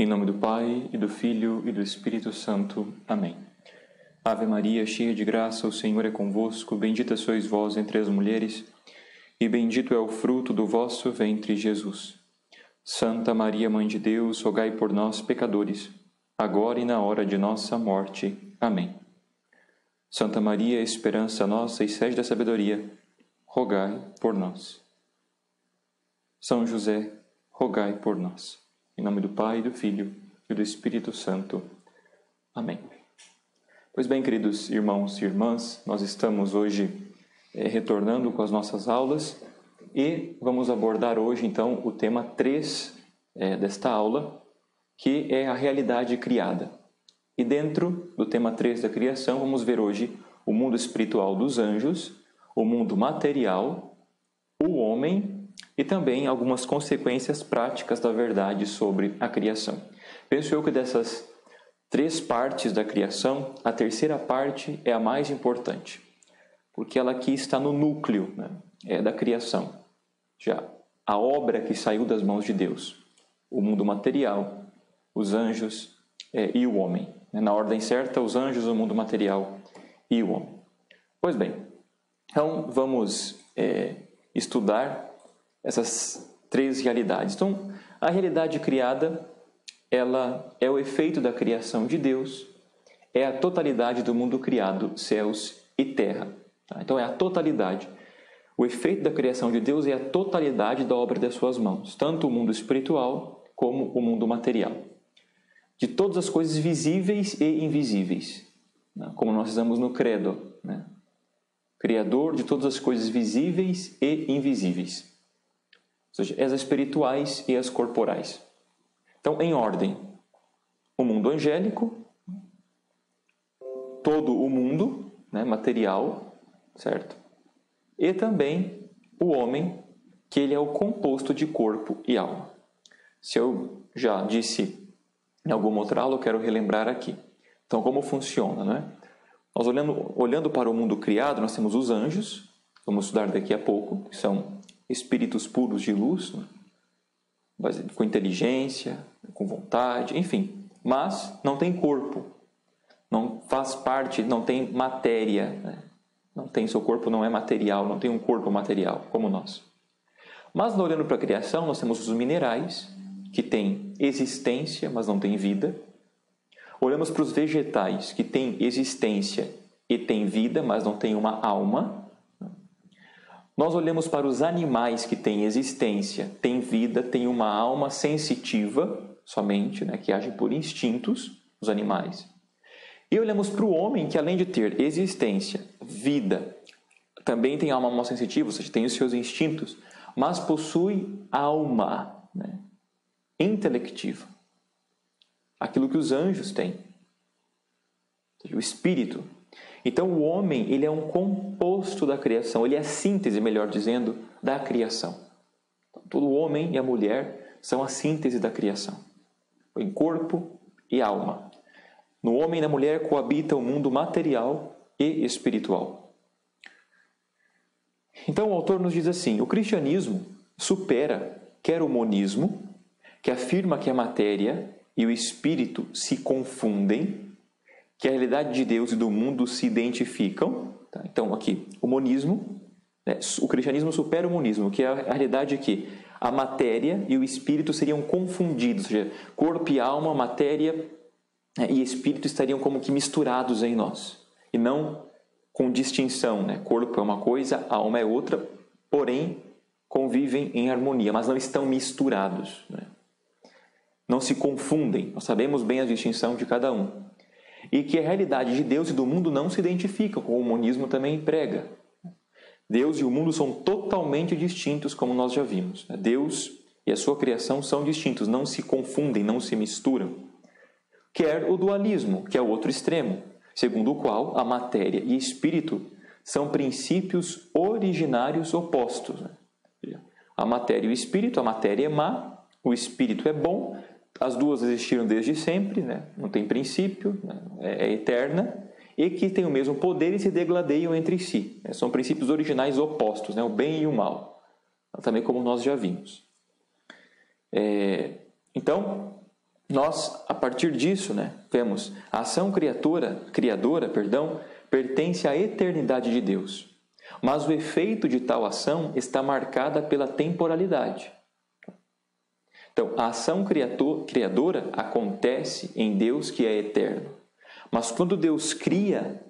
Em nome do Pai, e do Filho, e do Espírito Santo. Amém. Ave Maria, cheia de graça, o Senhor é convosco. Bendita sois vós entre as mulheres, e bendito é o fruto do vosso ventre, Jesus. Santa Maria, Mãe de Deus, rogai por nós, pecadores, agora e na hora de nossa morte. Amém. Santa Maria, esperança nossa e sede da sabedoria, rogai por nós. São José, rogai por nós. Em nome do Pai, do Filho e do Espírito Santo. Amém. Pois bem, queridos irmãos e irmãs, nós estamos hoje retornando com as nossas aulas e vamos abordar hoje, então, o tema 3 desta aula, que é a realidade criada. E dentro do tema 3 da criação, vamos ver hoje o mundo espiritual dos anjos, o mundo material, o homem e também algumas consequências práticas da verdade sobre a criação. Penso eu que dessas 3 partes da criação, a terceira parte é a mais importante, porque ela aqui está no núcleo da criação. Já a obra que saiu das mãos de Deus, o mundo material, os anjos e o homem. Na ordem certa, os anjos, o mundo material e o homem. Pois bem, então vamos estudar essas 3 realidades. Então, a realidade criada, ela é o efeito da criação de Deus, é a totalidade do mundo criado, céus e terra. Então, é a totalidade. O efeito da criação de Deus é a totalidade da obra das suas mãos, tanto o mundo espiritual como o mundo material. De todas as coisas visíveis e invisíveis, como nós dizemos no credo, Criador de todas as coisas visíveis e invisíveis. Ou seja, as espirituais e as corporais. Então, em ordem, o mundo angélico, todo o mundo material, certo? E também o homem, que ele é o composto de corpo e alma. Se eu já disse em alguma outra aula, eu quero relembrar aqui. Então, como funciona, Nós olhando para o mundo criado, nós temos os anjos, vamos estudar daqui a pouco, que são espíritos puros de luz, com inteligência, com vontade, enfim. Mas não tem corpo, não faz parte, não tem matéria, não tem, seu corpo não é material, não tem um corpo material como nós. Mas olhando para a criação, nós temos os minerais, que têm existência, mas não têm vida. Olhamos para os vegetais, que têm existência e têm vida, mas não têm uma alma. Nós olhamos para os animais que têm existência, têm vida, têm uma alma sensitiva, somente, que age por instintos, os animais. E olhamos para o homem, que além de ter existência, vida, também tem alma sensitiva, ou seja, tem os seus instintos, mas possui alma intelectiva. Aquilo que os anjos têm, o espírito. Então o homem, ele é um composto da criação, ele é a síntese, melhor dizendo, da criação. Então, todo homem e a mulher são a síntese da criação, em corpo e alma. No homem e na mulher coabita o mundo material e espiritual. Então o autor nos diz assim: o cristianismo supera quer o monismo, que afirma que a matéria e o espírito se confundem, que a realidade de Deus e do mundo se identificam. Então, aqui, o monismo, o cristianismo supera o monismo, que é a realidade que a matéria e o espírito seriam confundidos, ou seja, corpo e alma, matéria e espírito estariam como que misturados em nós, e não com distinção. Corpo é uma coisa, alma é outra, porém convivem em harmonia, mas não estão misturados. Não se confundem, nós sabemos bem a distinção de cada um. E que a realidade de Deus e do mundo não se identificam, como o monismo também prega. Deus e o mundo são totalmente distintos, como nós já vimos. Deus e a sua criação são distintos, não se confundem, não se misturam. Quer o dualismo, que é o outro extremo, segundo o qual a matéria e espírito são princípios originários opostos. A matéria e o espírito, a matéria é má, o espírito é bom. As duas existiram desde sempre, não tem princípio, é eterna, e que têm o mesmo poder e se degladeiam entre si. São princípios originais opostos, o bem e o mal, também como nós já vimos. Então, nós, a partir disso, vemos a ação criadora, pertence à eternidade de Deus. Mas o efeito de tal ação está marcada pela temporalidade. Então, a ação criadora acontece em Deus que é eterno. Mas quando Deus cria,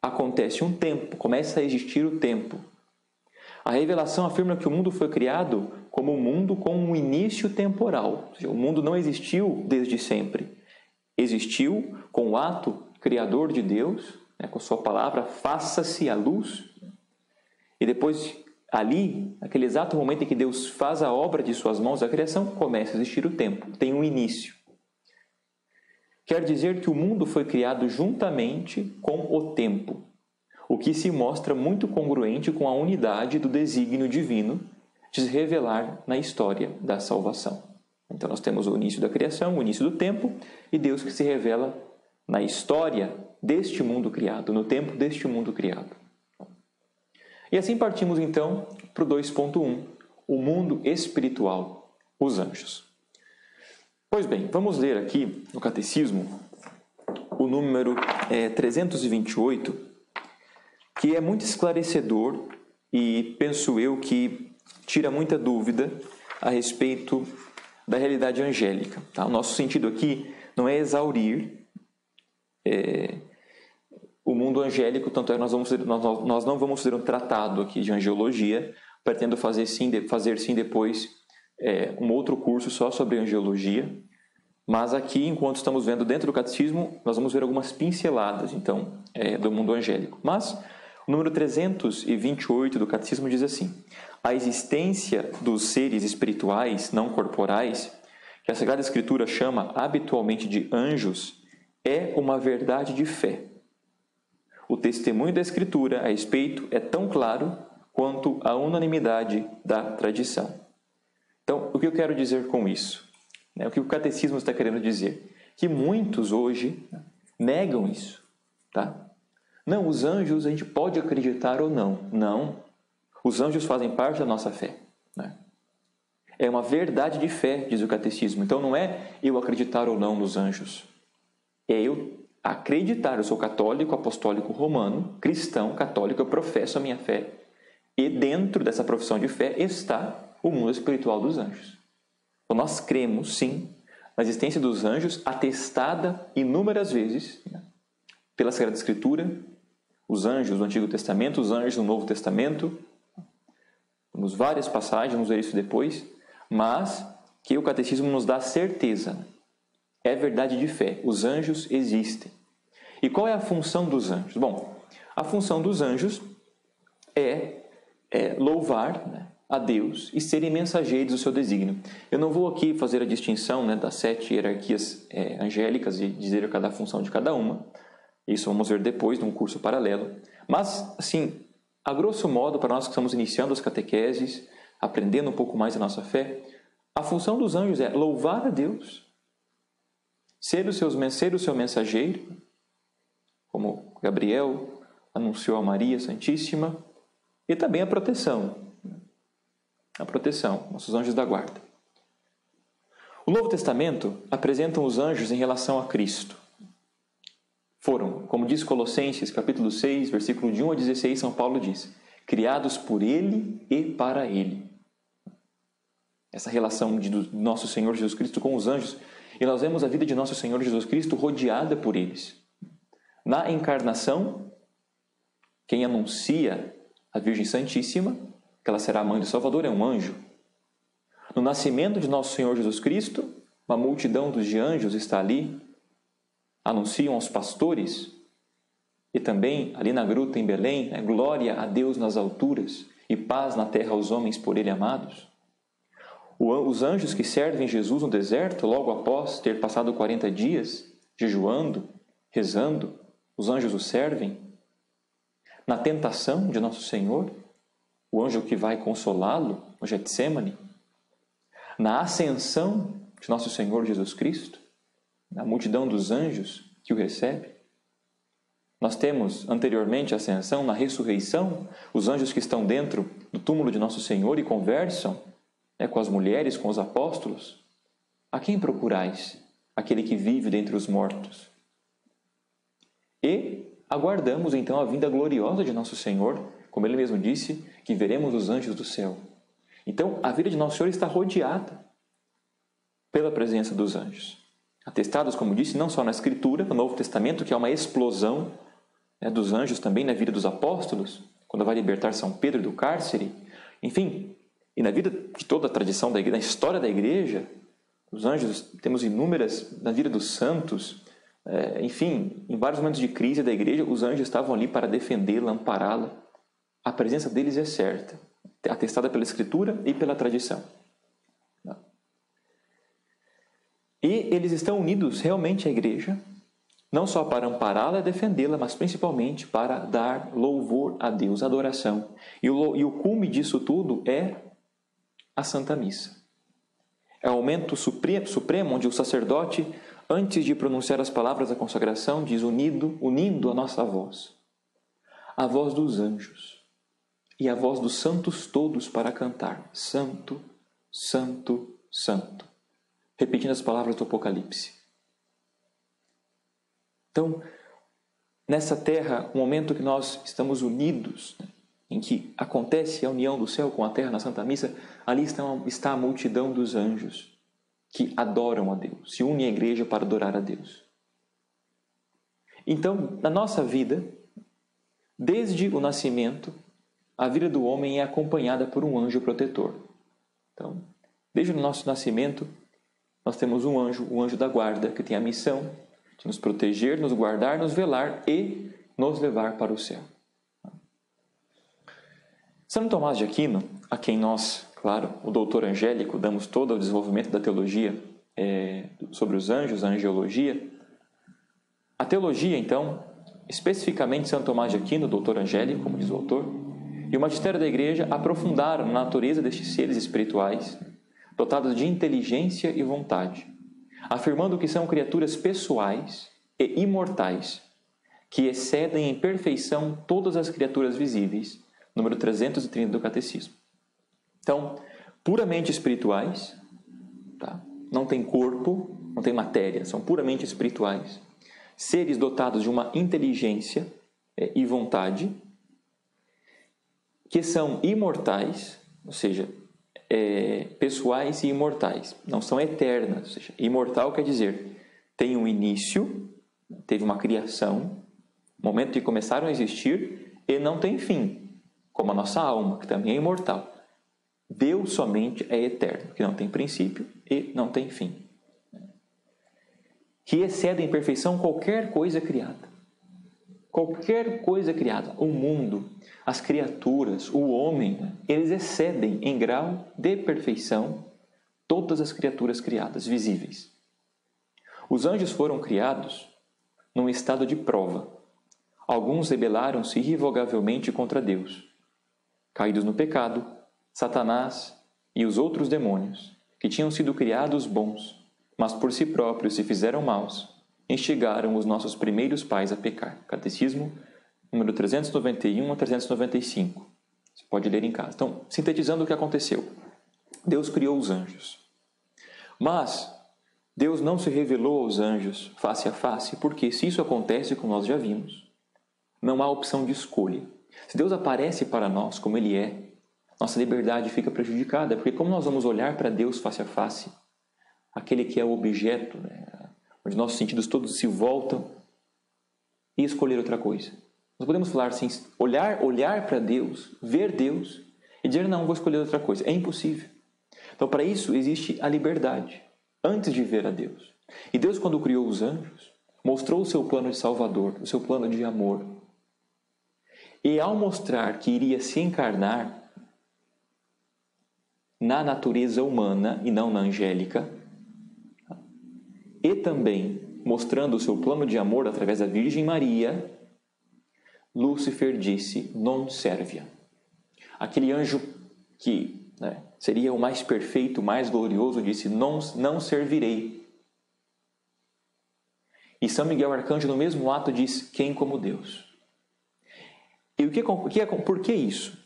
acontece um tempo, começa a existir o tempo. A revelação afirma que o mundo foi criado como um mundo com um início temporal. Ou seja, o mundo não existiu desde sempre. Existiu com o ato criador de Deus, com sua palavra, faça-se a luz. E depois, ali, naquele exato momento em que Deus faz a obra de suas mãos, a criação, começa a existir o tempo, tem um início. Quer dizer que o mundo foi criado juntamente com o tempo, o que se mostra muito congruente com a unidade do desígnio divino de se revelar na história da salvação. Então nós temos o início da criação, o início do tempo, e Deus que se revela na história deste mundo criado, no tempo deste mundo criado. E assim partimos então para o 2.1, o mundo espiritual, os anjos. Pois bem, vamos ler aqui no Catecismo o número 328, que é muito esclarecedor e penso eu que tira muita dúvida a respeito da realidade angélica. Tá? O nosso sentido aqui não é exaurir o mundo angélico, tanto é que nós não vamos fazer um tratado aqui de angiologia, pretendo fazer sim depois um outro curso só sobre angiologia, mas aqui, enquanto estamos vendo dentro do catecismo, nós vamos ver algumas pinceladas, então, do mundo angélico. Mas o número 328 do catecismo diz assim: a existência dos seres espirituais não corporais, que a Sagrada Escritura chama habitualmente de anjos, é uma verdade de fé. O testemunho da Escritura a respeito é tão claro quanto a unanimidade da tradição. Então, o que eu quero dizer com isso? O que o catecismo está querendo dizer? Que muitos hoje negam isso. Tá? Não, os anjos a gente pode acreditar ou não. Não. Os anjos fazem parte da nossa fé. É uma verdade de fé, diz o catecismo. Então não é eu acreditar ou não nos anjos. É eu acreditar. Eu sou católico, apostólico romano, cristão, católico, eu professo a minha fé. E dentro dessa profissão de fé está o mundo espiritual dos anjos. Então nós cremos, sim, na existência dos anjos, atestada inúmeras vezes pela Sagrada Escritura, os anjos do Antigo Testamento, os anjos do Novo Testamento. Temos várias passagens, vamos ver isso depois, mas que o catecismo nos dá certeza. É verdade de fé, os anjos existem. E qual é a função dos anjos? Bom, a função dos anjos é louvar a Deus e serem mensageiros do seu desígnio. Eu não vou aqui fazer a distinção das 7 hierarquias angélicas e dizer cada função de cada uma. Isso vamos ver depois, num curso paralelo. Mas, assim, a grosso modo, para nós que estamos iniciando as catequeses, aprendendo um pouco mais a nossa fé, a função dos anjos é louvar a Deus, ser o seu mensageiro, como Gabriel anunciou a Maria Santíssima, e também a proteção, nossos anjos da guarda. O Novo Testamento apresenta os anjos em relação a Cristo. Foram, como diz Colossenses, capítulo 6, versículo de 1 a 16, São Paulo diz, criados por Ele e para Ele. Essa relação de nosso Senhor Jesus Cristo com os anjos, e nós vemos a vida de nosso Senhor Jesus Cristo rodeada por eles. Na encarnação, quem anuncia a Virgem Santíssima, que ela será a mãe do Salvador, é um anjo. No nascimento de nosso Senhor Jesus Cristo, uma multidão de anjos está ali, anunciam aos pastores, e também ali na gruta em Belém, glória a Deus nas alturas e paz na terra aos homens por Ele amados. Os anjos que servem Jesus no deserto, logo após ter passado 40 dias, jejuando, rezando, os anjos o servem. Na tentação de nosso Senhor, o anjo que vai consolá-lo no Getsêmani. Na ascensão de nosso Senhor Jesus Cristo, na multidão dos anjos que o recebe. Nós temos anteriormente a ascensão, na ressurreição, os anjos que estão dentro do túmulo de nosso Senhor e conversam com as mulheres, com os apóstolos. a quem procurais? Aquele que vive dentre os mortos. E aguardamos então a vinda gloriosa de nosso Senhor, como Ele mesmo disse, que veremos os anjos do céu. Então, a vida de Nosso Senhor está rodeada pela presença dos anjos. Atestados, como disse, não só na Escritura, no Novo Testamento, que é uma explosão dos anjos também na vida dos apóstolos, quando vai libertar São Pedro do cárcere. Enfim, e na vida de toda a tradição da igreja, na história da igreja, os anjos, temos inúmeras na vida dos santos. Enfim, em vários momentos de crise da igreja, os anjos estavam ali para defendê-la, ampará-la. A presença deles é certa, atestada pela Escritura e pela tradição. E eles estão unidos realmente à igreja, não só para ampará-la e defendê-la, mas principalmente para dar louvor a Deus, adoração. E o cume disso tudo é a Santa Missa. É o momento supremo onde o sacerdote, antes de pronunciar as palavras da consagração, diz unindo a nossa voz, a voz dos anjos e a voz dos santos todos para cantar: Santo, Santo, Santo. Repetindo as palavras do Apocalipse. Então, nessa terra, o momento que nós estamos unidos, em que acontece a união do céu com a terra na Santa Missa, ali está a multidão dos anjos que adoram a Deus, se unem à igreja para adorar a Deus. Então, na nossa vida, desde o nascimento, a vida do homem é acompanhada por um anjo protetor. Então, desde o nosso nascimento, nós temos um anjo, o anjo da guarda, que tem a missão de nos proteger, nos guardar, nos velar e nos levar para o céu. Santo Tomás de Aquino, a quem nós, claro, o doutor Angélico, damos todo o desenvolvimento da teologia sobre os anjos, a angiologia. A teologia, então, especificamente Santo Tomás de Aquino, doutor Angélico, como diz o autor, e o magistério da igreja aprofundaram na natureza destes seres espirituais, dotados de inteligência e vontade, afirmando que são criaturas pessoais e imortais, que excedem em perfeição todas as criaturas visíveis, número 330 do Catecismo. Então, puramente espirituais, tá? Não tem corpo, não tem matéria, são puramente espirituais, seres dotados de uma inteligência e vontade, que são imortais, ou seja, pessoais e imortais, não são eternas. Ou seja, imortal quer dizer, tem um início, teve uma criação, momento que começaram a existir e não tem fim, como a nossa alma, que também é imortal. Deus somente é eterno, que não tem princípio e não tem fim, que excede em perfeição qualquer coisa criada. Qualquer coisa criada, o mundo, as criaturas, o homem, eles excedem em grau de perfeição todas as criaturas criadas, visíveis. Os anjos foram criados num estado de prova. Alguns rebelaram-se irrevogavelmente contra Deus. Caídos no pecado, Satanás e os outros demônios, que tinham sido criados bons, mas por si próprios se fizeram maus, instigaram os nossos primeiros pais a pecar. Catecismo, número 391 a 395. Você pode ler em casa. Então, sintetizando o que aconteceu. Deus criou os anjos. Mas Deus não se revelou aos anjos face a face, porque se isso acontece, como nós já vimos, não há opção de escolha. Se Deus aparece para nós como Ele é, nossa liberdade fica prejudicada, porque como nós vamos olhar para Deus face a face, aquele que é o objeto, onde nossos sentidos todos se voltam, e escolher outra coisa. Nós podemos falar assim, olhar para Deus, ver Deus e dizer, não, vou escolher outra coisa. É impossível. Então, para isso, existe a liberdade, antes de ver a Deus. E Deus, quando criou os anjos, mostrou o seu plano de salvador, o seu plano de amor. E ao mostrar que iria se encarnar na natureza humana e não na angélica, e também mostrando o seu plano de amor através da Virgem Maria, Lúcifer disse, non serviam. Aquele anjo que seria o mais perfeito, o mais glorioso, disse, não servirei. E São Miguel Arcanjo, no mesmo ato, diz, quem como Deus? E por que isso?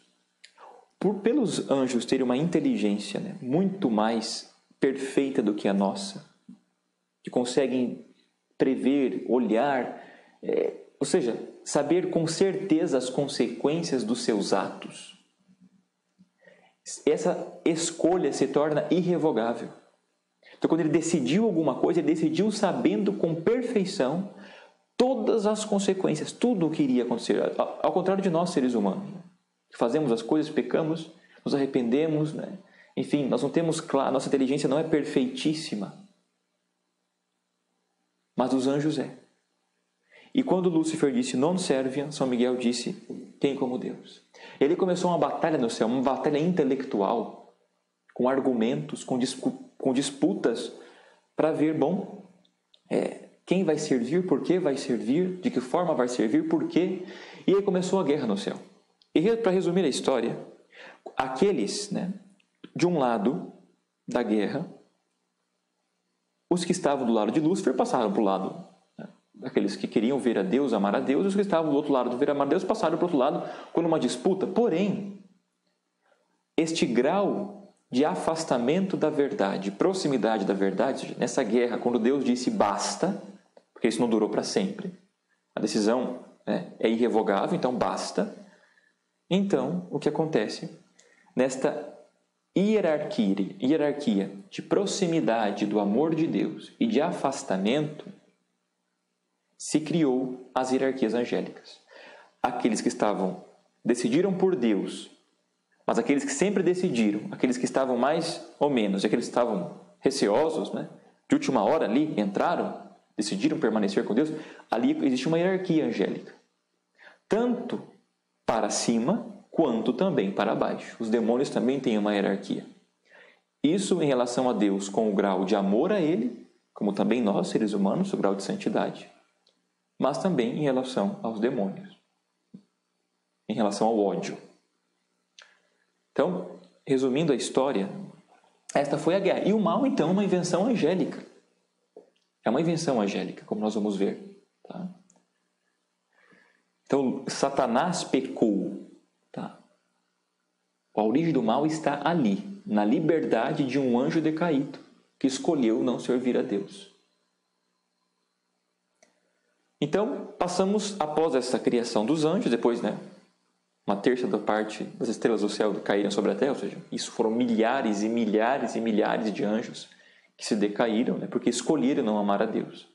Pelos anjos terem uma inteligência muito mais perfeita do que a nossa, que conseguem prever, olhar, ou seja, saber com certeza as consequências dos seus atos. Essa escolha se torna irrevogável. Então, quando ele decidiu alguma coisa, ele decidiu sabendo com perfeição todas as consequências, tudo o que iria acontecer. Ao contrário de nós, seres humanos, que fazemos as coisas, pecamos, nos arrependemos, né? Enfim, nós não temos claro, nossa inteligência não é perfeitíssima, mas os anjos é. E quando Lúcifer disse non serviam, São Miguel disse quem como Deus. Ele começou uma batalha no céu, uma batalha intelectual, com argumentos, com disputas, para ver, quem vai servir, por que vai servir, de que forma vai servir, por quê. E aí começou a guerra no céu. E para resumir a história, aqueles, de um lado da guerra, os que estavam do lado de Lúcifer passaram para o lado, aqueles que queriam ver a Deus, amar a Deus, e os que estavam do outro lado do ver amar a Deus passaram para o outro lado com uma disputa. Porém, este grau de afastamento da verdade, proximidade da verdade, nessa guerra, quando Deus disse basta, porque isso não durou para sempre, a decisão é irrevogável, então basta. Então, o que acontece? Nesta hierarquia de proximidade do amor de Deus e de afastamento, se criou as hierarquias angélicas. Aqueles que decidiram por Deus, mas aqueles que sempre decidiram, aqueles que estavam mais ou menos, e aqueles que estavam receosos, de última hora ali, entraram, decidiram permanecer com Deus, ali existe uma hierarquia angélica. Tanto para cima, quanto também para baixo. Os demônios também têm uma hierarquia. Isso em relação a Deus com o grau de amor a Ele, como também nós, seres humanos, o grau de santidade, mas também em relação aos demônios, em relação ao ódio. Então, resumindo a história, esta foi a guerra. E o mal, então, é uma invenção angélica. É uma invenção angélica, como nós vamos ver. Tá? Então, Satanás pecou. Tá? A origem do mal está ali, na liberdade de um anjo decaído, que escolheu não servir a Deus. Então, passamos, após essa criação dos anjos, depois, uma terça da parte das estrelas do céu caíram sobre a terra, ou seja, isso foram milhares e milhares e milhares de anjos que se decaíram, porque escolheram não amar a Deus.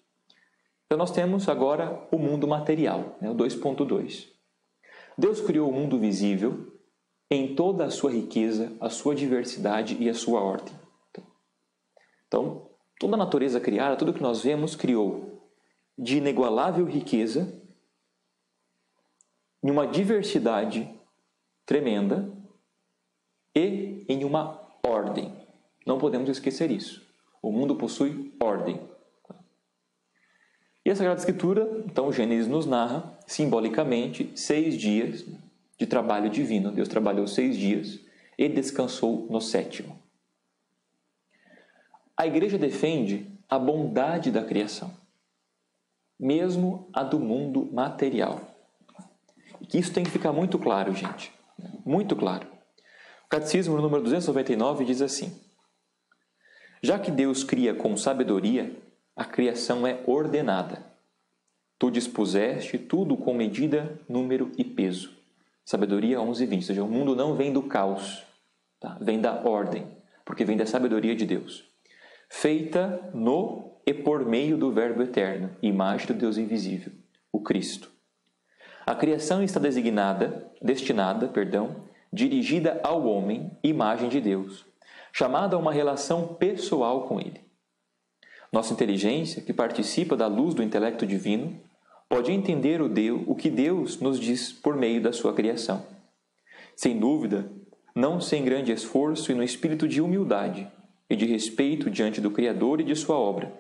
Então, nós temos agora o mundo material, o 2.2. Deus criou o mundo visível em toda a sua riqueza, a sua diversidade e a sua ordem. Então, toda a natureza criada, tudo que nós vemos, criou de inigualável riqueza, em uma diversidade tremenda e em uma ordem. Não podemos esquecer isso. O mundo possui ordem. E a Sagrada Escritura, então, Gênesis nos narra, simbolicamente, 6 dias de trabalho divino. Deus trabalhou 6 dias e descansou no 7º. A Igreja defende a bondade da criação, mesmo a do mundo material. E que isso tem que ficar muito claro, gente. Muito claro. O Catecismo, no número 299, diz assim: já que Deus cria com sabedoria, a criação é ordenada. Tu dispuseste tudo com medida, número e peso. Sabedoria 11:20. Ou seja, o mundo não vem do caos, vem da ordem, porque vem da sabedoria de Deus. Feita no e por meio do Verbo eterno, imagem do Deus invisível, o Cristo. A criação está destinada, dirigida ao homem, imagem de Deus, chamada a uma relação pessoal com Ele. Nossa inteligência, que participa da luz do intelecto divino, pode entender o que Deus nos diz por meio da sua criação. Sem dúvida, não sem grande esforço e no espírito de humildade e de respeito diante do Criador e de sua obra.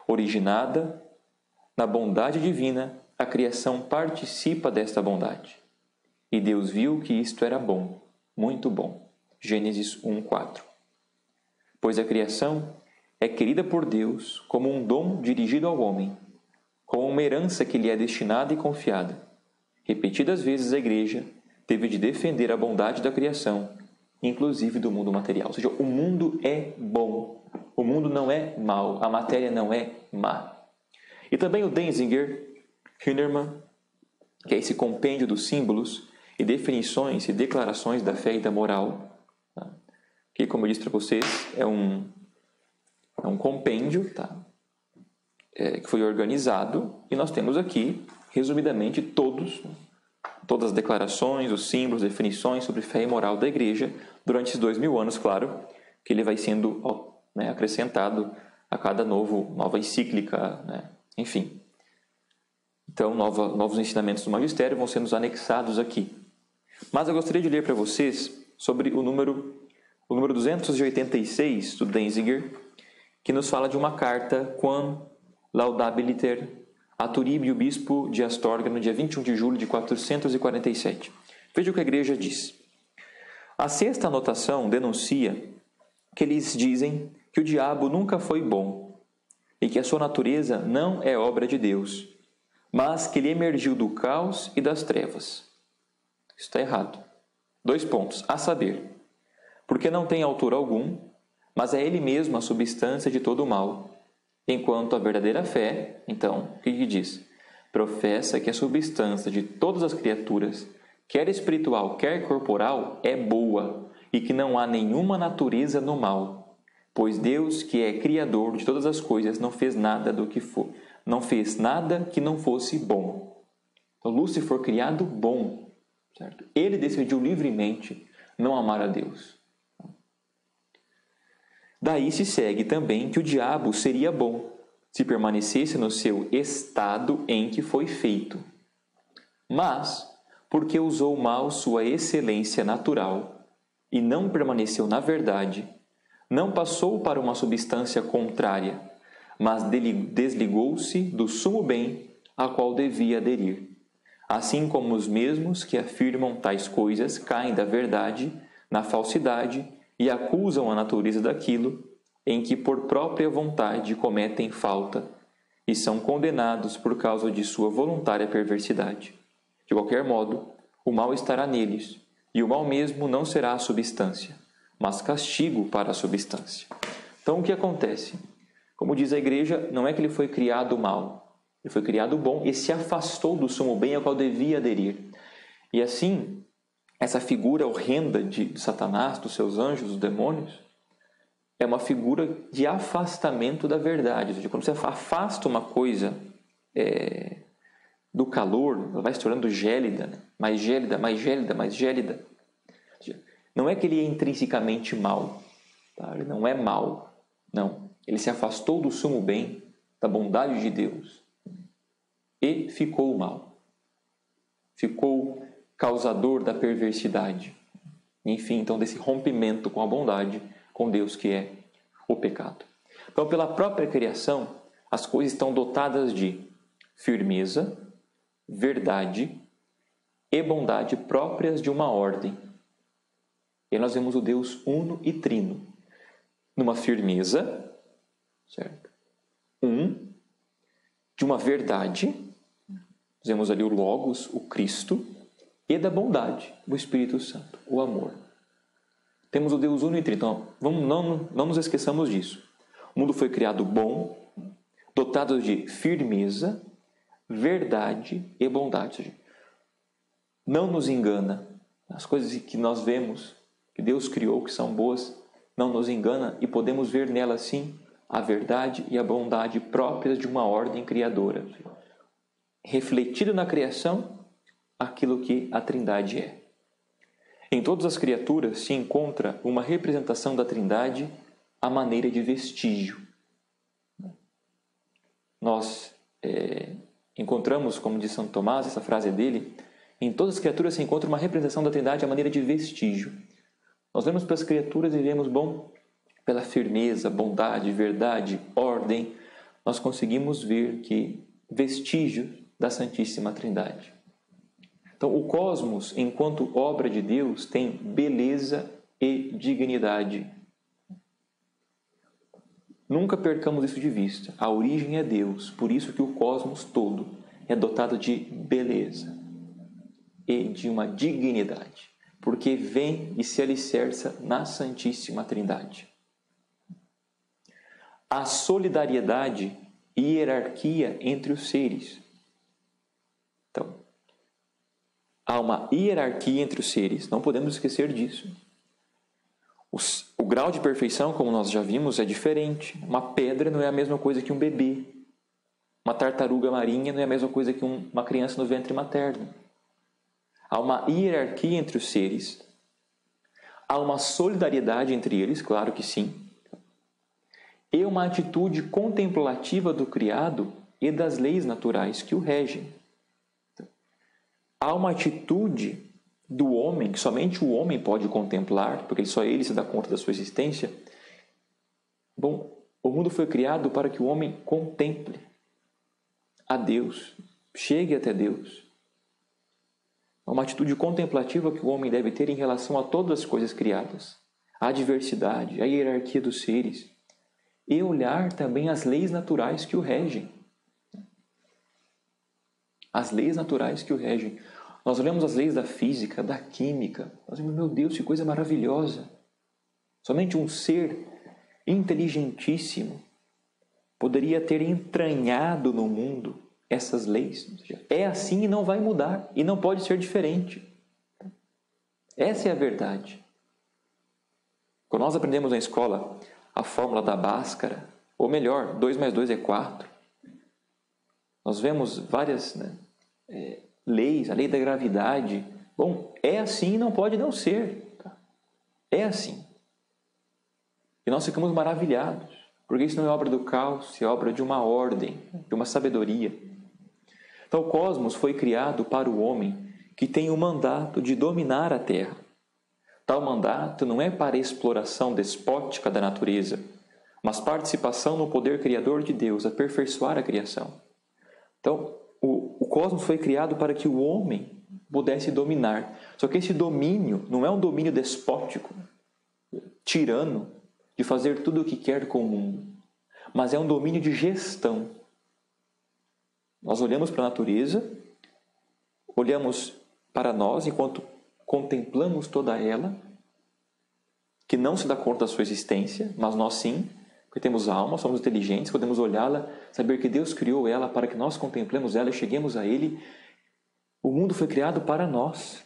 Originada na bondade divina, a criação participa desta bondade. E Deus viu que isto era bom, muito bom. Gênesis 1:4. Pois a criação é querida por Deus como um dom dirigido ao homem, como uma herança que lhe é destinada e confiada. Repetidas vezes a Igreja teve de defender a bondade da criação inclusive do mundo material. Ou seja, o mundo é bom, o mundo não é mau, a matéria não é má. E também o Denzinger, Hühnermann, que é esse compêndio dos símbolos e definições e declarações da fé e da moral, tá? Que, como eu disse para vocês, é um compêndio, tá? Que foi organizado, e nós temos aqui, resumidamente, todas as declarações, os símbolos, definições sobre fé e moral da Igreja durante esses 2000 anos, claro, que ele vai sendo, né, acrescentado a cada nova encíclica, né? Enfim. Então, novos ensinamentos do magistério vão sendo anexados aqui. Mas eu gostaria de ler para vocês sobre o número 286 do Denzinger, que nos fala de uma carta Quam Laudabiliter a Turíbio, bispo de Astorga, no dia 21 de julho de 447. Veja o que a Igreja diz. A sexta anotação denuncia que eles dizem que o diabo nunca foi bom e que a sua natureza não é obra de Deus, mas que ele emergiu do caos e das trevas. Isso está errado. 2 pontos. A saber, porque não tem autor algum, mas é ele mesmo a substância de todo o mal, enquanto a verdadeira fé, então, o que diz? Professa que a substância de todas as criaturas, quer espiritual, quer corporal, é boa, e que não há nenhuma natureza no mal, pois Deus, que é criador de todas as coisas, não fez nada que não fosse bom. Então, Lúcifer foi criado bom, certo? Ele decidiu livremente não amar a Deus. Daí se segue também que o diabo seria bom se permanecesse no seu estado em que foi feito. Mas, porque usou mal sua excelência natural e não permaneceu na verdade, não passou para uma substância contrária, mas desligou-se do sumo bem a qual devia aderir. Assim como os mesmos que afirmam tais coisas caem da verdade na falsidade e acusam a natureza daquilo em que por própria vontade cometem falta e são condenados por causa de sua voluntária perversidade. De qualquer modo, o mal estará neles, e o mal mesmo não será a substância, mas castigo para a substância. Então, o que acontece? Como diz a Igreja, não é que ele foi criado mal, ele foi criado bom e se afastou do sumo bem ao qual devia aderir. E assim, essa figura horrenda de Satanás, dos seus anjos, dos demônios, é uma figura de afastamento da verdade. Ou seja, quando você afasta uma coisa do calor, ela vai se tornando gélida, né? Mais gélida, mais gélida, mais gélida. Não é que ele é intrinsecamente mal, tá? Ele não é mal, não. Ele se afastou do sumo bem, da bondade de Deus, e ficou mal. Ficou causador da perversidade. Enfim, então, desse rompimento com a bondade, com Deus, que é o pecado. Então, pela própria criação, as coisas estão dotadas de firmeza, verdade e bondade próprias de uma ordem. E aí nós vemos o Deus uno e trino, numa firmeza, certo? De uma verdade, nós vemos ali o Logos, o Cristo, e da bondade, o Espírito Santo, o amor. Temos o Deus uno e trino. Então, não nos esqueçamos disso. O mundo foi criado bom, dotado de firmeza, verdade e bondade. Não nos engana. As coisas que nós vemos, que Deus criou, que são boas, não nos engana e podemos ver nelas, sim, a verdade e a bondade próprias de uma ordem criadora. Refletido na criação, aquilo que a Trindade é. Em todas as criaturas se encontra uma representação da Trindade à maneira de vestígio. Nós encontramos, como diz Santo Tomás, essa frase dele, em todas as criaturas se encontra uma representação da Trindade à maneira de vestígio. Nós vemos pelas criaturas e vemos, pela firmeza, bondade, verdade, ordem, nós conseguimos ver que vestígios da Santíssima Trindade. Então, o cosmos, enquanto obra de Deus, tem beleza e dignidade. Nunca percamos isso de vista. A origem é Deus, por isso que o cosmos todo é dotado de beleza e de uma dignidade. porque vem e se alicerça na Santíssima Trindade. A solidariedade e hierarquia entre os seres. Então, há uma hierarquia entre os seres, não podemos esquecer disso. O grau de perfeição, como nós já vimos, é diferente. Uma pedra não é a mesma coisa que um bebê. Uma tartaruga marinha não é a mesma coisa que uma criança no ventre materno. Há uma hierarquia entre os seres. Há uma solidariedade entre eles, claro que sim. E uma atitude contemplativa do criado e das leis naturais que o regem. Há uma atitude do homem, que somente o homem pode contemplar, porque só ele se dá conta da sua existência. Bom, o mundo foi criado para que o homem contemple a Deus, chegue até Deus. É uma atitude contemplativa que o homem deve ter em relação a todas as coisas criadas, a diversidade, a hierarquia dos seres, e olhar também as leis naturais que o regem. As leis naturais que o regem. Nós olhamos as leis da física, da química, nós dizemos, meu Deus, que coisa maravilhosa. Somente um ser inteligentíssimo poderia ter entranhado no mundo essas leis. Ou seja, é assim e não vai mudar, e não pode ser diferente. Essa é a verdade. Quando nós aprendemos na escola a fórmula da Bhaskara, ou melhor, 2 mais 2 é 4, nós vemos várias leis, a lei da gravidade. Bom, é assim e não pode não ser. É assim. E nós ficamos maravilhados, porque isso não é obra do caos, é obra de uma ordem, de uma sabedoria. Então o cosmos foi criado para o homem que tem o mandato de dominar a Terra. Tal mandato não é para exploração despótica da natureza, mas participação no poder criador de Deus, aperfeiçoar a criação. Então, o cosmos foi criado para que o homem pudesse dominar. Só que esse domínio não é um domínio despótico, tirano, de fazer tudo o que quer com o mundo, mas é um domínio de gestão. Nós olhamos para a natureza, olhamos para nós enquanto contemplamos toda ela, que não se dá conta da sua existência, mas nós sim, porque temos alma, somos inteligentes, podemos olhá-la, saber que Deus criou ela para que nós contemplemos ela e cheguemos a Ele. O mundo foi criado para nós,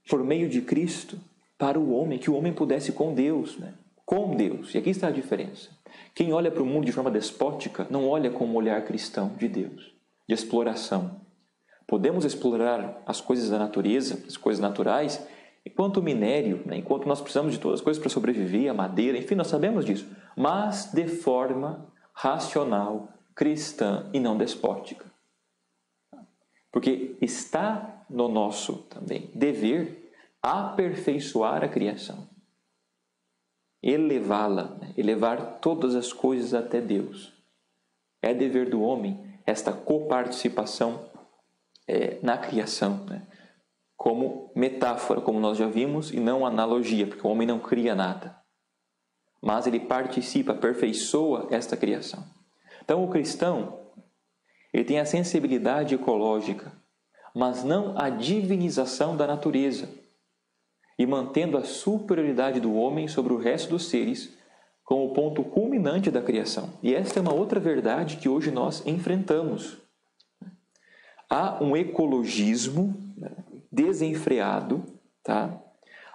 por meio de Cristo, para o homem, que o homem pudesse com Deus, com Deus. E aqui está a diferença. Quem olha para o mundo de forma despótica não olha com um olhar cristão de Deus, de exploração. Podemos explorar as coisas da natureza, as coisas naturais, enquanto o minério, enquanto nós precisamos de todas as coisas para sobreviver, a madeira, enfim, nós sabemos disso, mas de forma racional, cristã e não despótica. Porque está no nosso também dever aperfeiçoar a criação, elevá-la, elevar todas as coisas até Deus. É dever do homem esta coparticipação na criação, como metáfora, como nós já vimos, e não analogia, porque o homem não cria nada, mas ele participa, aperfeiçoa esta criação. Então o cristão, ele tem a sensibilidade ecológica, mas não a divinização da natureza, e mantendo a superioridade do homem sobre o resto dos seres como o ponto culminante da criação. E esta é uma outra verdade que hoje nós enfrentamos. Há um ecologismo desenfreado, tá?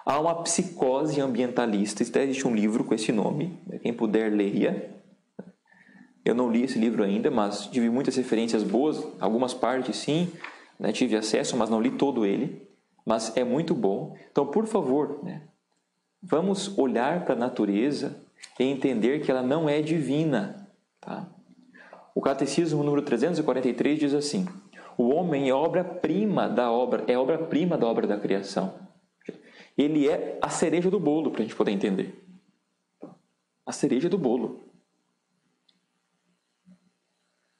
Há uma psicose ambientalista. Existe um livro com esse nome, quem puder leia. Eu não li esse livro ainda, mas tive muitas referências boas, algumas partes sim, tive acesso, mas não li todo ele, mas é muito bom. Então, por favor, vamos olhar para a natureza e entender que ela não é divina, tá? O Catecismo número 343 diz assim: o homem é obra-prima da obra da criação. Ele é a cereja do bolo, para a gente poder entender. A cereja do bolo.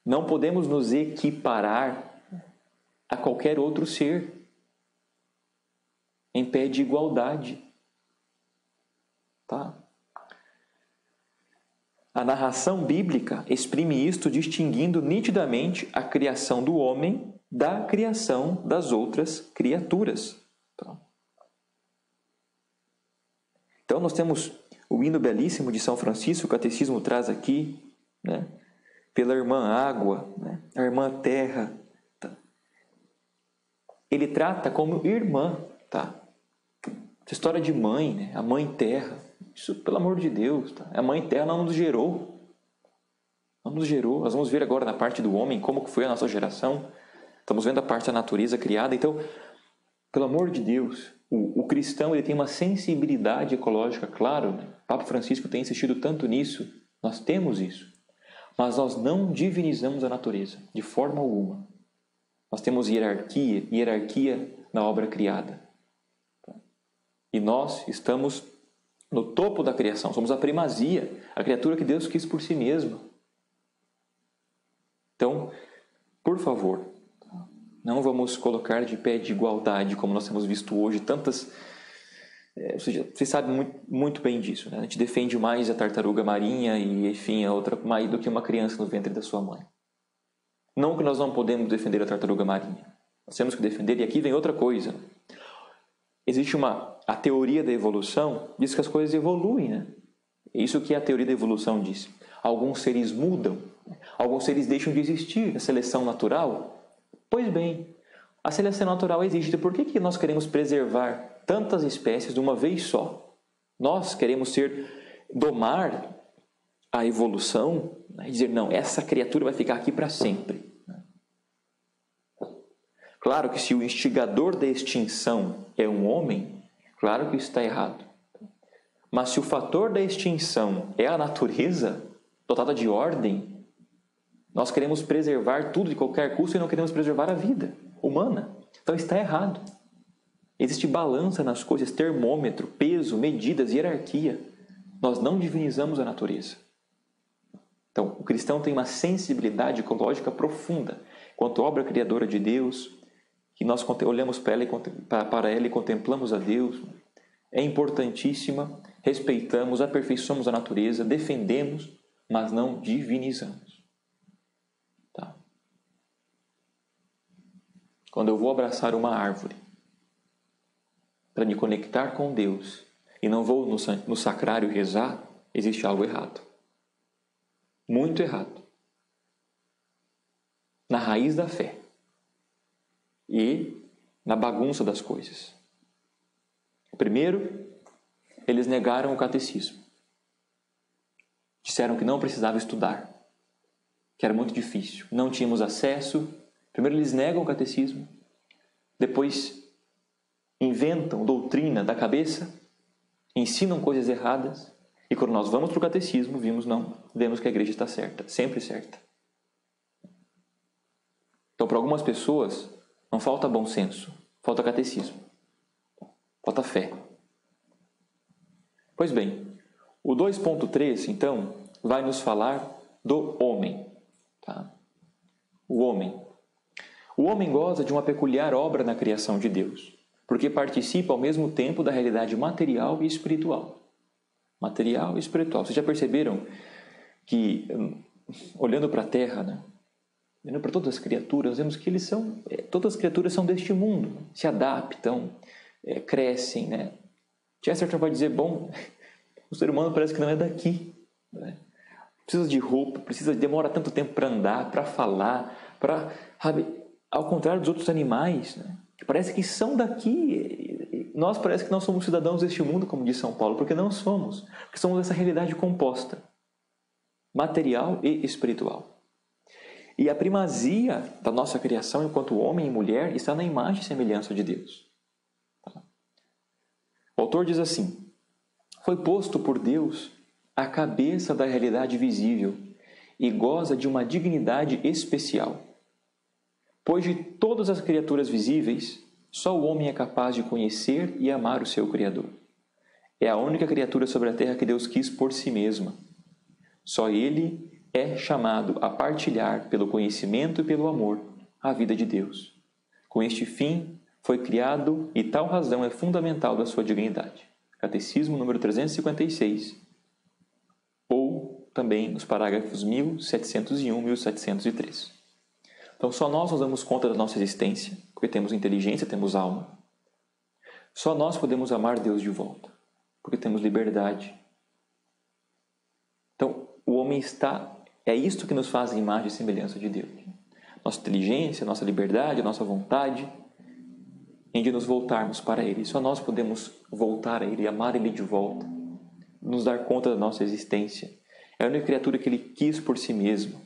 Não podemos nos equiparar a qualquer outro ser em pé de igualdade. Tá? A narração bíblica exprime isto distinguindo nitidamente a criação do homem da criação das outras criaturas. Tá? Então nós temos o hino belíssimo de São Francisco, o Catecismo traz aqui, né? Pela irmã água, né? A irmã terra. Tá? Ele trata como irmã, tá? Essa história de mãe, né? A mãe terra, isso pelo amor de Deus, tá? A mãe terra não nos gerou. Não nos gerou. Nós vamos ver agora na parte do homem como que foi a nossa geração. Estamos vendo a parte da natureza criada. Então, pelo amor de Deus, o cristão ele tem uma sensibilidade ecológica, claro, né? O Papa Francisco tem insistido tanto nisso. Nós temos isso. Mas nós não divinizamos a natureza, de forma alguma. Nós temos hierarquia na obra criada. E nós estamos no topo da criação, somos a primazia, a criatura que Deus quis por si mesma. Então, por favor, não vamos colocar de pé de igualdade, como nós temos visto hoje, tantas... Você sabe muito bem disso, né? A gente defende mais a tartaruga marinha e, enfim, a outra mais do que uma criança no ventre da sua mãe. Não que nós não podemos defender a tartaruga marinha. Nós temos que defender, e aqui vem outra coisa. Existe a teoria da evolução, diz que as coisas evoluem, né? É isso que a teoria da evolução diz. Alguns seres mudam, alguns seres deixam de existir, a seleção natural. Pois bem, a seleção natural existe. Por que nós queremos preservar tantas espécies de uma vez só? Nós queremos domar a evolução, né? E dizer, não, essa criatura vai ficar aqui para sempre. Claro que se o instigador da extinção é um homem, claro que isso está errado. Mas se o fator da extinção é a natureza, dotada de ordem, nós queremos preservar tudo de qualquer custo e não queremos preservar a vida humana. Então está errado. Existe balança nas coisas, termômetro, peso, medidas, hierarquia. Nós não divinizamos a natureza. Então, o cristão tem uma sensibilidade ecológica profunda quanto obra criadora de Deus, que nós olhamos para ela e contemplamos a Deus. É importantíssima, respeitamos, aperfeiçoamos a natureza, defendemos, mas não divinizamos. Tá? Quando eu vou abraçar uma árvore para me conectar com Deus e não vou no sacrário rezar, existe algo errado. Muito errado. Na raiz da fé e na bagunça das coisas. Primeiro, eles negaram o catecismo. Disseram que não precisava estudar, que era muito difícil, não tínhamos acesso. Primeiro eles negam o catecismo, depois inventam doutrina da cabeça, ensinam coisas erradas, e quando nós vamos para o catecismo, vemos que a igreja está certa, sempre certa. Então, para algumas pessoas, não falta bom senso, falta catecismo, falta fé. Pois bem, o 2.3, então, vai nos falar do homem. Tá? O homem. O homem goza de uma peculiar obra na criação de Deus, porque participa ao mesmo tempo da realidade material e espiritual. Material e espiritual. Vocês já perceberam que, olhando para a Terra, né? Olhando para todas as criaturas, vemos que todas as criaturas são deste mundo, se adaptam, crescem, né? Chesterton vai dizer, bom, o ser humano parece que não é daqui, né? Precisa de roupa, demora tanto tempo para andar, para falar, ao contrário dos outros animais, né? Que parece que são daqui. Nós parece que não somos cidadãos deste mundo, como diz São Paulo, porque não somos, porque somos essa realidade composta, material e espiritual. E a primazia da nossa criação enquanto homem e mulher está na imagem e semelhança de Deus. O autor diz assim: foi posto por Deus à cabeça da realidade visível e goza de uma dignidade especial. Pois de todas as criaturas visíveis, só o homem é capaz de conhecer e amar o seu Criador. É a única criatura sobre a terra que Deus quis por si mesma. Só ele é chamado a partilhar pelo conhecimento e pelo amor a vida de Deus. Com este fim foi criado e tal razão é fundamental da sua dignidade. Catecismo número 356, ou também nos parágrafos 1701 e 1703. Então, só nós nos damos conta da nossa existência, porque temos inteligência, temos alma. Só nós podemos amar Deus de volta. porque temos liberdade. Então, o homem é isto que nos faz a imagem e semelhança de Deus. Nossa inteligência, nossa liberdade, nossa vontade, em de nos voltarmos para Ele. Só nós podemos voltar a Ele, amar Ele de volta, nos dar conta da nossa existência. É a única criatura que Ele quis por si mesmo.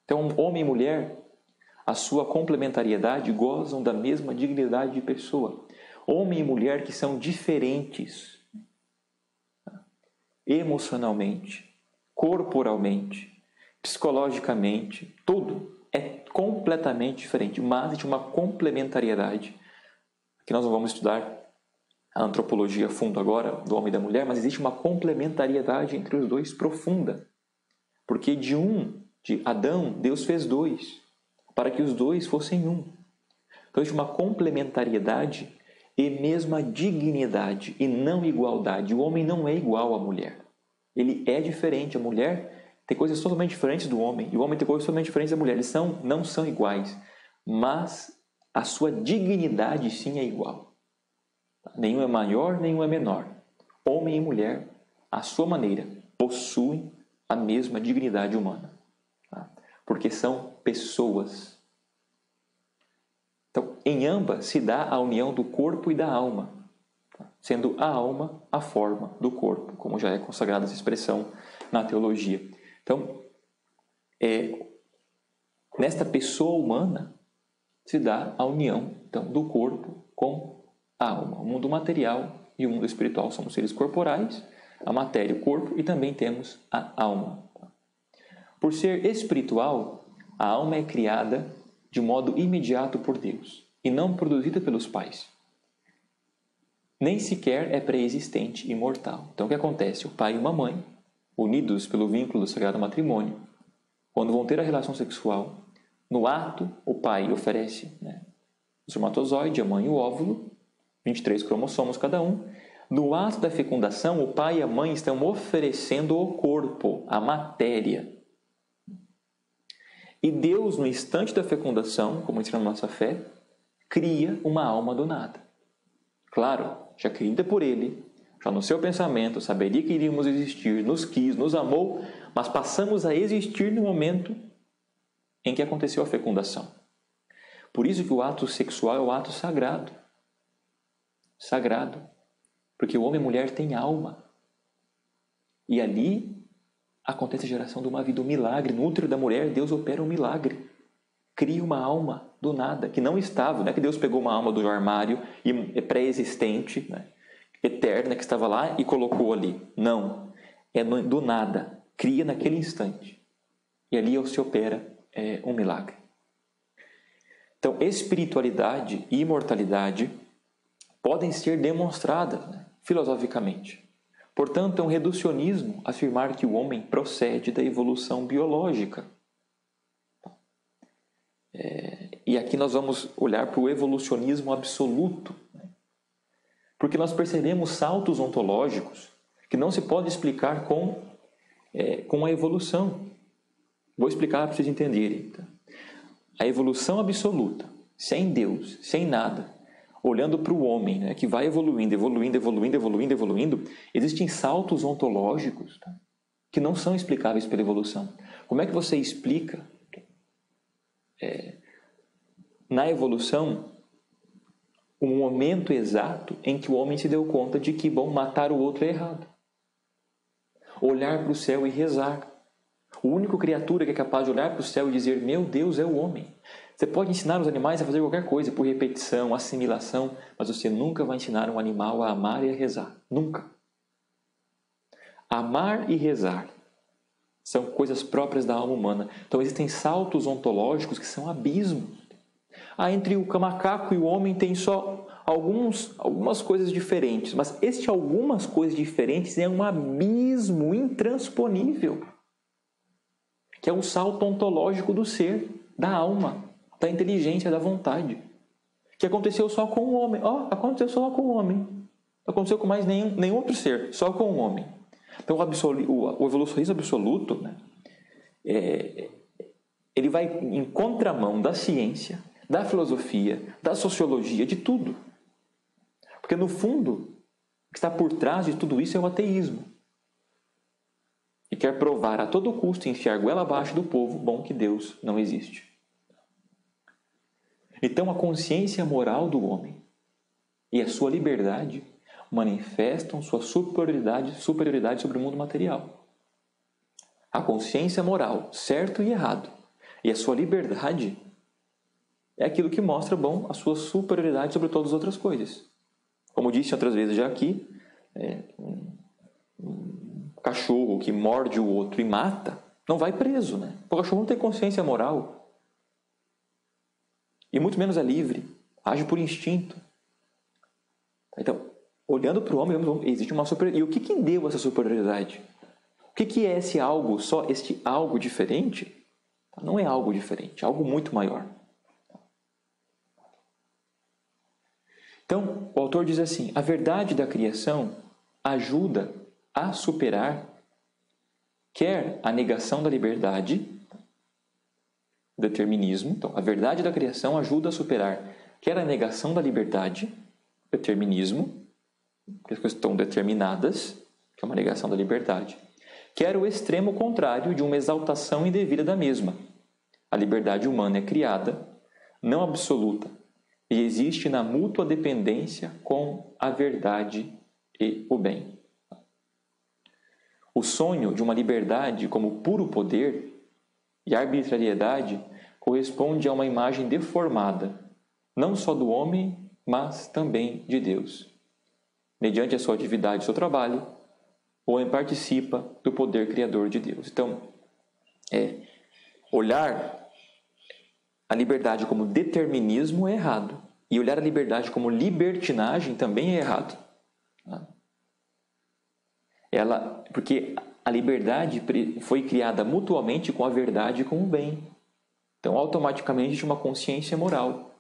Então, homem e mulher, a sua complementariedade, gozam da mesma dignidade de pessoa. Homem e mulher que são diferentes emocionalmente, corporalmente, psicologicamente, tudo é completamente diferente, mas existe uma complementariedade, que nós não vamos estudar a antropologia a fundo agora, do homem e da mulher, mas existe uma complementariedade entre os dois profunda, porque de Adão, Deus fez dois, para que os dois fossem um. Então existe uma complementariedade e mesma dignidade, e não igualdade. O homem não é igual à mulher. Ele é diferente. A mulher tem coisas totalmente diferentes do homem, e o homem tem coisas totalmente diferentes da mulher. Eles não são iguais, mas a sua dignidade sim é igual. Nenhum é maior, nenhum é menor. Homem e mulher, à sua maneira, possuem a mesma dignidade humana, porque são pessoas. Então, em ambas se dá a união do corpo e da alma, sendo a alma a forma do corpo, como já é consagrada essa expressão na teologia. Então, nesta pessoa humana se dá a união do corpo com a alma. O mundo material e o mundo espiritual são os seres corporais, a matéria, o corpo, e também temos a alma. Por ser espiritual, a alma é criada de modo imediato por Deus e não produzida pelos pais. Nem sequer é pré-existente e imortal. Então o que acontece? O pai e uma mãe, unidos pelo vínculo do sagrado matrimônio, quando vão ter a relação sexual, no ato o pai oferece o espermatozoide, a mãe o óvulo, 23 cromossomos cada um. No ato da fecundação, o pai e a mãe estão oferecendo o corpo, a matéria. E Deus, no instante da fecundação, como ensina a nossa fé, cria uma alma do nada. Claro, já criada por Ele, já no seu pensamento, saberia que iríamos existir, nos quis, nos amou, mas passamos a existir no momento em que aconteceu a fecundação. Por isso que o ato sexual é o ato sagrado. Sagrado. Porque o homem e a mulher têm alma. E ali acontece a geração de uma vida, um milagre. No útero da mulher, Deus opera um milagre. Cria uma alma do nada, que não estava. Não é que Deus pegou uma alma do armário e é pré-existente, eterna, que estava lá e colocou ali. Não. É do nada. Cria naquele instante. E ali se opera um milagre. Então, espiritualidade e imortalidade podem ser demonstradas filosoficamente. Portanto, é um reducionismo afirmar que o homem procede da evolução biológica. E aqui nós vamos olhar para o evolucionismo absoluto, porque nós percebemos saltos ontológicos que não se pode explicar com a evolução. Vou explicar para vocês entenderem. A evolução absoluta, sem Deus, sem nada, olhando para o homem, que vai evoluindo, existem saltos ontológicos que não são explicáveis pela evolução. Como é que você explica na evolução o momento exato em que o homem se deu conta de que, matar o outro é errado? Olhar para o céu e rezar. O único criatura que é capaz de olhar para o céu e dizer, meu Deus, é o homem. Você pode ensinar os animais a fazer qualquer coisa, por repetição, assimilação, mas você nunca vai ensinar um animal a amar e a rezar. Nunca. Amar e rezar são coisas próprias da alma humana. Então existem saltos ontológicos que são abismos. Entre o macaco e o homem tem só algumas coisas diferentes, mas algumas coisas diferentes é um abismo intransponível, que é o salto ontológico do ser, da alma, da inteligência, da vontade, que aconteceu só com o homem. Aconteceu só com o homem. Não aconteceu com mais nenhum outro ser, só com o homem. Então o evolucionismo absoluto, ele vai em contramão da ciência, da filosofia, da sociologia, de tudo. Porque no fundo, O que está por trás de tudo isso é o ateísmo. E quer provar a todo custo, enfiar goela abaixo do povo, bom, que Deus não existe. Então a consciência moral do homem e a sua liberdade manifestam sua superioridade sobre o mundo material. A consciência moral, certo e errado, e a sua liberdade é aquilo que mostra, bom, a sua superioridade sobre todas as outras coisas. Como disse outras vezes já aqui, um cachorro que morde o outro e mata, não vai preso, né? O cachorro não tem consciência moral. E muito menos é livre, age por instinto. Então, olhando para o homem, existe uma superioridade. E o que deu essa superioridade? O que é esse algo, só este algo diferente? Não é algo diferente, é algo muito maior. Então, o autor diz assim, a verdade da criação ajuda a superar quer a negação da liberdade, determinismo. Então, a verdade da criação ajuda a superar quer a negação da liberdade, determinismo, que as coisas estão determinadas, que é uma negação da liberdade, quer o extremo contrário de uma exaltação indevida da mesma. A liberdade humana é criada, não absoluta, e existe na mútua dependência com a verdade e o bem. O sonho de uma liberdade como puro poder e arbitrariedade corresponde a uma imagem deformada, não só do homem, mas também de Deus. Mediante a sua atividade e seu trabalho, o homem participa do poder criador de Deus. Então, olhar a liberdade como determinismo é errado. E olhar a liberdade como libertinagem também é errado. Porque a liberdade foi criada mutuamente com a verdade e com o bem. Então, automaticamente, existe uma consciência moral.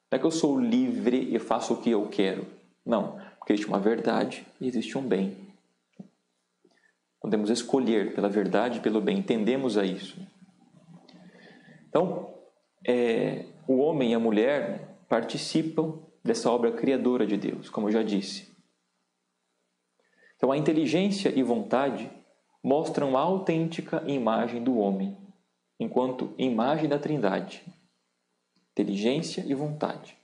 Não é que eu sou livre e faço o que eu quero. Não, porque existe uma verdade e existe um bem. Podemos escolher pela verdade e pelo bem. Entendemos a isso. Então, o homem e a mulher participam dessa obra criadora de Deus, como eu já disse. Então, a inteligência e vontade mostram a autêntica imagem do homem, enquanto imagem da Trindade. Inteligência e vontade.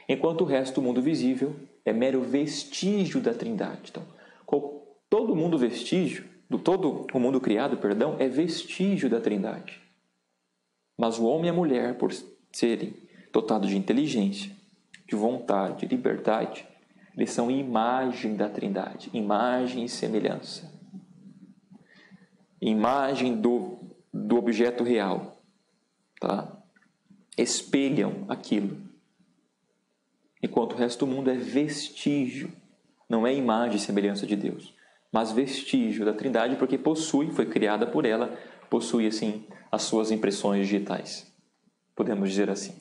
Enquanto o resto do mundo visível é mero vestígio da Trindade. Então, todo mundo vestígio, todo o mundo criado, é vestígio da Trindade. Mas o homem e a mulher, por serem dotados de inteligência, de vontade, de liberdade, eles são imagem da Trindade, imagem e semelhança. Imagem do objeto real. Tá? Espelham aquilo. Enquanto o resto do mundo é vestígio, não é imagem e semelhança de Deus, mas vestígio da Trindade, porque foi criada por ela, possui assim as suas impressões digitais. Podemos dizer assim.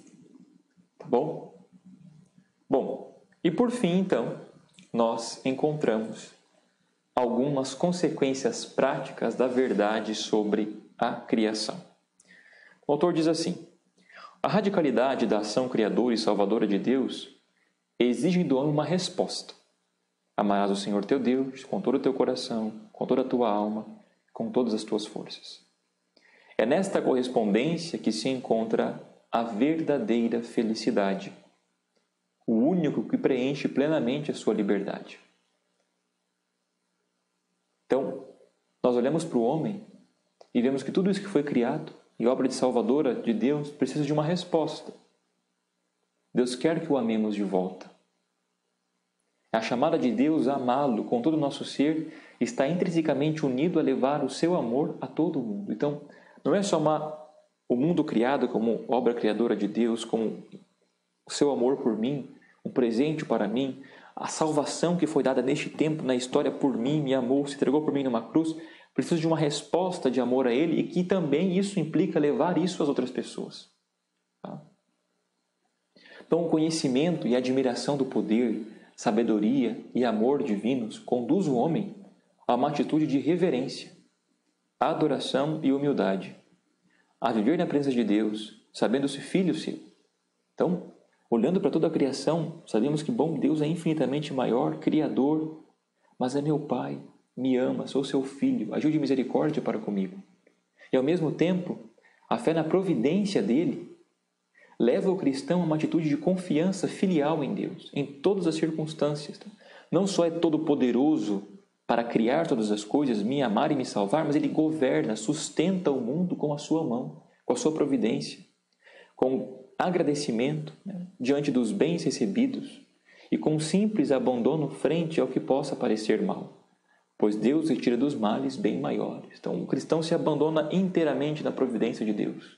Tá bom? Bom, e por fim, então, nós encontramos algumas consequências práticas da verdade sobre a criação. O autor diz assim, a radicalidade da ação criadora e salvadora de Deus exige do homem uma resposta. Amarás o Senhor teu Deus com todo o teu coração, com toda a tua alma, com todas as tuas forças. É nesta correspondência que se encontra a verdadeira felicidade, o único que preenche plenamente a sua liberdade. Então, nós olhamos para o homem e vemos que tudo isso que foi criado e obra de salvadora de Deus precisa de uma resposta. Deus quer que o amemos de volta. A chamada de Deus a amá-lo com todo o nosso ser está intrinsecamente unido a levar o seu amor a todo o mundo. Então, não é só o mundo criado como obra criadora de Deus, como o seu amor por mim, um presente para mim, a salvação que foi dada neste tempo na história por mim, me amou, se entregou por mim numa cruz, precisa de uma resposta de amor a Ele e que também isso implica levar isso às outras pessoas. Tá? Então, o conhecimento e a admiração do poder, sabedoria e amor divinos conduz o homem a uma atitude de reverência, adoração e humildade, a viver na presença de Deus, sabendo-se filho seu. Então, olhando para toda a criação, sabemos que, bom, Deus é infinitamente maior, criador mas é meu Pai, me ama, sou seu filho, agiu de misericórdia para comigo. E ao mesmo tempo, a fé na providência dele leva o cristão a uma atitude de confiança filial em Deus, em todas as circunstâncias. Não só é todo-poderoso para criar todas as coisas, me amar e me salvar, mas ele governa, sustenta o mundo com a sua mão, com a sua providência, com agradecimento, diante dos bens recebidos e com simples abandono frente ao que possa parecer mal, pois Deus retira dos males bem maiores. Então o cristão se abandona inteiramente na providência de Deus.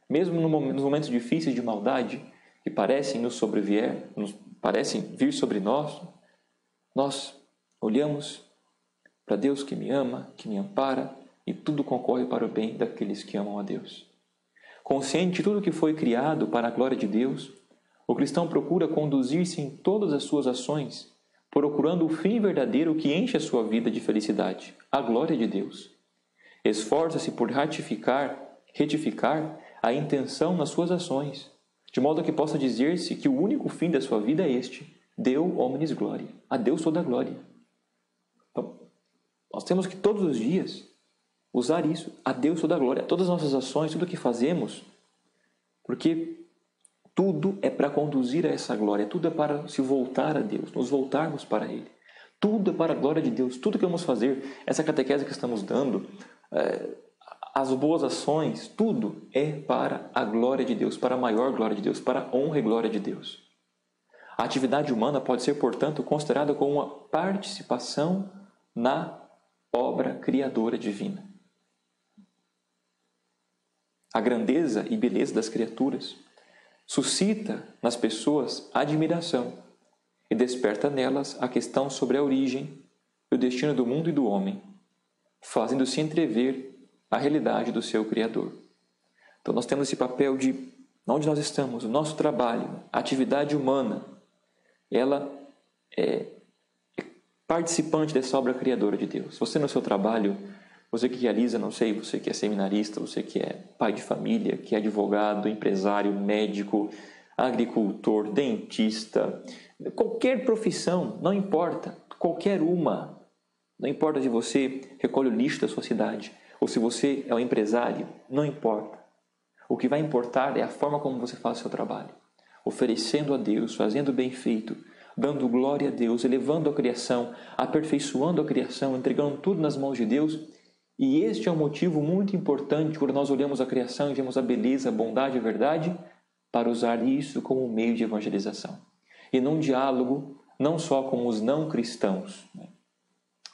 Mesmo nos momentos difíceis de maldade que parecem parecem vir sobre nós, nós olhamos para Deus que me ama, que me ampara, e tudo concorre para o bem daqueles que amam a Deus. Consciente de tudo que foi criado para a glória de Deus, o cristão procura conduzir-se em todas as suas ações, procurando o fim verdadeiro que enche a sua vida de felicidade, a glória de Deus. Esforça-se por retificar a intenção nas suas ações, de modo que possa dizer-se que o único fim da sua vida é este: Deu omnis gloria, a Deus toda a glória. Então, nós temos que todos os dias usar isso, a Deus toda a glória, todas as nossas ações, tudo o que fazemos, porque tudo é para conduzir a essa glória, tudo é para se voltar a Deus, nos voltarmos para Ele. Tudo é para a glória de Deus, tudo que vamos fazer, essa catequese que estamos dando, as boas ações, tudo é para a glória de Deus, para a maior glória de Deus, para a honra e glória de Deus. A atividade humana pode ser, portanto, considerada como uma participação na obra criadora divina. A grandeza e beleza das criaturas suscita nas pessoas admiração e desperta nelas a questão sobre a origem e o destino do mundo e do homem, fazendo-se entrever a realidade do seu Criador. Então nós temos esse papel de onde nós estamos, o nosso trabalho, a atividade humana, ela é participante dessa obra criadora de Deus. Você no seu trabalho, você que realiza, não sei, você que é seminarista, você que é pai de família, que é advogado, empresário, médico, agricultor, dentista, qualquer profissão, não importa, qualquer uma, não importa se você recolhe o lixo da sua cidade ou se você é um empresário, não importa. O que vai importar é a forma como você faz o seu trabalho, oferecendo a Deus, fazendo bem feito, dando glória a Deus, elevando a criação, aperfeiçoando a criação, entregando tudo nas mãos de Deus. E este é um motivo muito importante quando nós olhamos a criação e vemos a beleza, a bondade e a verdade, para usar isso como meio de evangelização. E num diálogo, não só com os não cristãos,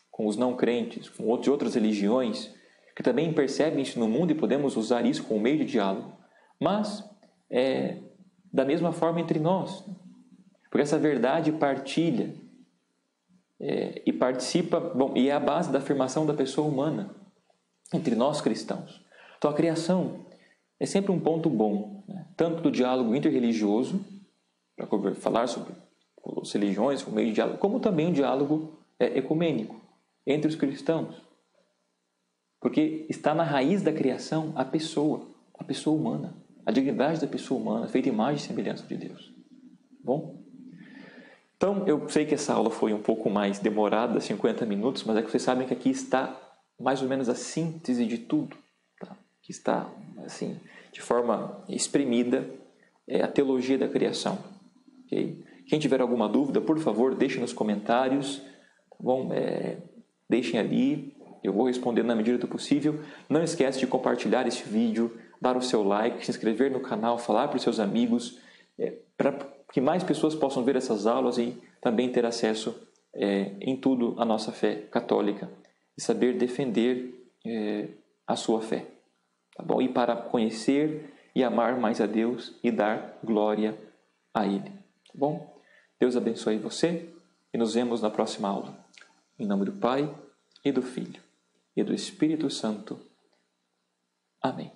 com os não crentes, com outras religiões, que também percebem isso no mundo e podemos usar isso como meio de diálogo, mas da mesma forma entre nós. Porque essa verdade partilha e participa, e é a base da afirmação da pessoa humana entre nós cristãos. Então a criação é sempre um ponto bom, tanto do diálogo interreligioso, para falar sobre as religiões, como meio de diálogo, como também um diálogo ecumênico entre os cristãos. Porque está na raiz da criação a pessoa humana, a dignidade da pessoa humana, feita imagem e semelhança de Deus. Bom? Então, eu sei que essa aula foi um pouco mais demorada, 50 minutos, mas é que vocês sabem que aqui está mais ou menos a síntese de tudo, tá? Que está, assim, de forma espremida, a teologia da criação. Okay? Quem tiver alguma dúvida, por favor, deixe nos comentários, tá bom? Deixem ali, eu vou responder na medida do possível. Não esquece de compartilhar esse vídeo, dar o seu like, se inscrever no canal, falar para os seus amigos, para que mais pessoas possam ver essas aulas e também ter acesso em tudo à nossa fé católica e saber defender a sua fé. Tá bom? E para conhecer e amar mais a Deus e dar glória a Ele. Tá bom? Deus abençoe você e nos vemos na próxima aula. Em nome do Pai, e do Filho, e do Espírito Santo. Amém.